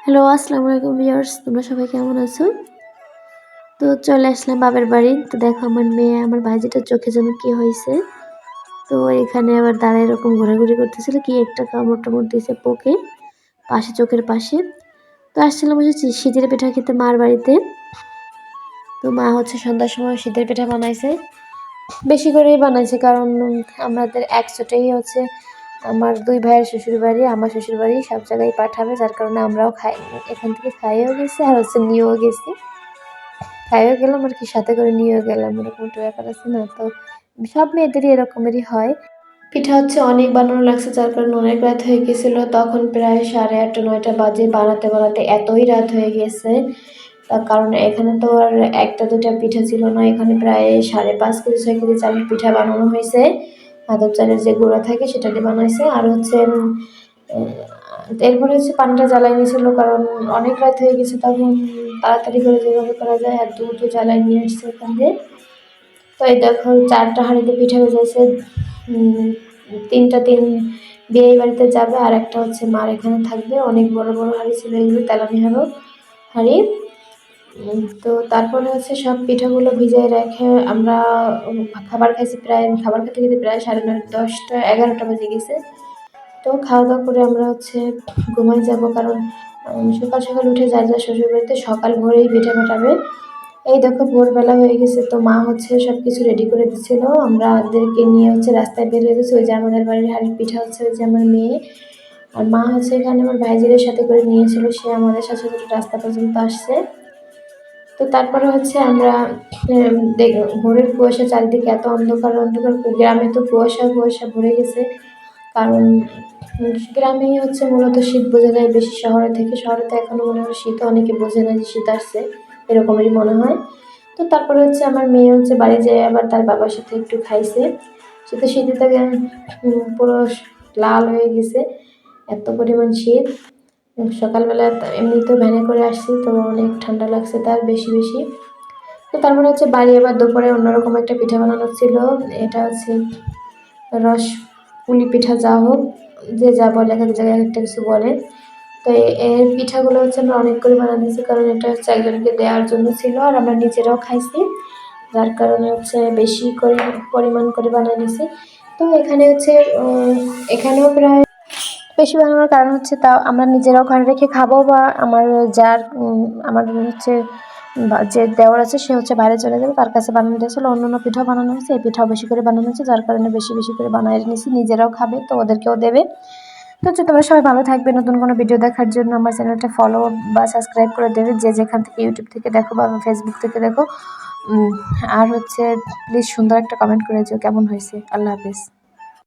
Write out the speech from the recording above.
Hello, আসসালামু আলাইকুম viewers, তোমরা সবাই কেমন আছো? তো চলে আসলাম বাবার বাড়ি। তো দেখো আমার মেয়ে আমার ভাইজিটার চোখে যেন কি হয়েছে। তো এখানে আবার দাঁড়ায় এরকম ঘোরাঘুরি করতেছিল, কি একটা কামড় টামড় দিয়েছে পোকে পাশে, চোখের পাশে। তো আসছিলাম হচ্ছে শীতের পিঠা খেতে মার বাড়িতে। তো মা হচ্ছে সন্ধ্যার সময় শীতের পিঠা বানাইছে, বেশি করেই বানাইছে, কারণ আমাদের একসাথেই হচ্ছে আমার দুই ভাইয়ের শ্বশুর বাড়ি, আমার শ্বশুর বাড়ি সব জায়গায় পাঠাবে, যার কারণে আমরাও খাই, এখান থেকে খাইয়েও গেছি আর হচ্ছে নিয়েও গেছি। খাইয়েও গেলাম আর কি, সাথে করে নিয়েও গেলাম, এরকম একটা ব্যাপার আছে না। তো সব মেয়েদেরই এরকমেরই হয়। পিঠা হচ্ছে অনেক বানানো লাগছে, যার কারণে অনেক রাত হয়ে গেছিল। তখন প্রায় 8:30 9টা বাজে, বানাতে বানাতে এতই রাত হয়ে গেছে। তার কারণ এখানে তো আর একটা দুটা পিঠা ছিল না, এখানে প্রায় 5.5 কেজি 6 কেজি চালের পিঠা বানানো হয়েছে। আদব চালের যে গুঁড়া থাকে সেটা দিয়ে বানাইছে। আর হচ্ছে এরপরে হচ্ছে পানিটা জ্বালাই নিয়েছিল, কারণ অনেক রাত হয়ে গেছে। তখন তাড়াতাড়ি করে যেভাবে করা যায়, আর দুধও জ্বালাই নিয়ে আসছে ওখান দিয়ে। তো এই দেখো 4টা হাঁড়িতে পিঠা ভেজেছে। 3টা বিয়ে বাড়িতে যাবে, আর একটা হচ্ছে মার এখানে থাকবে। অনেক বড় বড় হাঁড়ি ছিল এগুলো, তেলানি হাঁড়ি। তো তারপরে হচ্ছে সব পিঠাগুলো ভিজিয়ে রেখে আমরা খাবার খাইছি। প্রায় খাবার খেতে খেতে প্রায় 9:30 10টা 11টা বেজে গেছে। তো খাওয়া দাওয়া করে আমরা হচ্ছে ঘুমাই যাব, কারণ সকাল সকাল উঠে যার যার শ্বশুরবাড়িতে সকাল ভোরেই পিঠা পাঠাবে। এই দেখো ভোরবেলা হয়ে গেছে, তো মা হচ্ছে সব কিছু রেডি করে দিচ্ছিল। আমাদেরকে নিয়ে হচ্ছে রাস্তায় বের হয়ে গেছে। ওই যে আমাদের বাড়ির হাঁড়ির পিঠা হচ্ছে ওই যে আমার মেয়ে, আর মা হচ্ছে এখানে আমার ভাইজিদের সাথে করে নিয়েছিল, সে আমাদের সাথে সাথে রাস্তা পর্যন্ত আসছে। তো তারপরে হচ্ছে আমরা ভোরের কুয়াশা, চারিদিকে এত অন্ধকার অন্ধকার, গ্রামে তো কুয়াশা কুয়াশা ভরে গেছে। কারণ গ্রামেই হচ্ছে মূলত শীত বোঝা যায় বেশি, শহরে থেকে। শহরে তো এখনো মনে হয় শীত, অনেকে বোঝে না যে শীত আসছে, এরকমেরই মনে হয়। তো তারপরে হচ্ছে আমার মেয়ে হচ্ছে বাড়ি যেয়ে আবার তার বাবার সাথে একটু খাইছে। সে তো শীতে থেকে পুরো লাল হয়ে গেছে, এত পরিমাণ শীত। সকালবেলা এমনিতেও ভ্যানে করে আসছি, তো অনেক ঠান্ডা লাগছে তার বেশি বেশি। তো তারপরে হচ্ছে বাড়ি আবার দুপুরে অন্যরকম একটা পিঠা বানানো ছিল। এটা হচ্ছে রস পুলি পিঠা, যা হোক, যে যা বলে, এক এক জায়গায় একটা কিছু বলে। তো এর পিঠাগুলো হচ্ছে আমরা অনেক করে বানিয়েছি, কারণ এটা হচ্ছে একজনকে দেওয়ার জন্য ছিল, আর আমরা নিজেরাও খাইছি, যার কারণে হচ্ছে বেশি করে পরিমাণ করে বানিয়ে নিয়েছি। তো এখানে হচ্ছে এখানেও প্রায় বেশি বানানোর কারণ হচ্ছে, তা আমরা নিজেরাও ঘরে রেখে খাবো, বা আমার যার আমার হচ্ছে যে দেওয়ার আছে সে হচ্ছে বাইরে চলে যাবে, তার কাছে বানানো দিয়েছিল। অন্য পিঠাও বানানো হয়েছে, এই পিঠাও বেশি করে বানানো হয়েছে, যার কারণে বেশি বেশি করে বানিয়ে নিয়েছি, নিজেরাও খাবে তো ওদেরকেও দেবে। তো হচ্ছে তোমরা সবাই ভালো থাকবে। নতুন কোনো ভিডিও দেখার জন্য আমার চ্যানেলটা ফলো বা সাবস্ক্রাইব করে দেবে, যে যেখান থেকে ইউটিউব থেকে দেখো বা ফেসবুক থেকে দেখো। আর হচ্ছে প্লিজ সুন্দর একটা কমেন্ট করে দিও কেমন হয়েছে। আল্লাহ হাফেজ।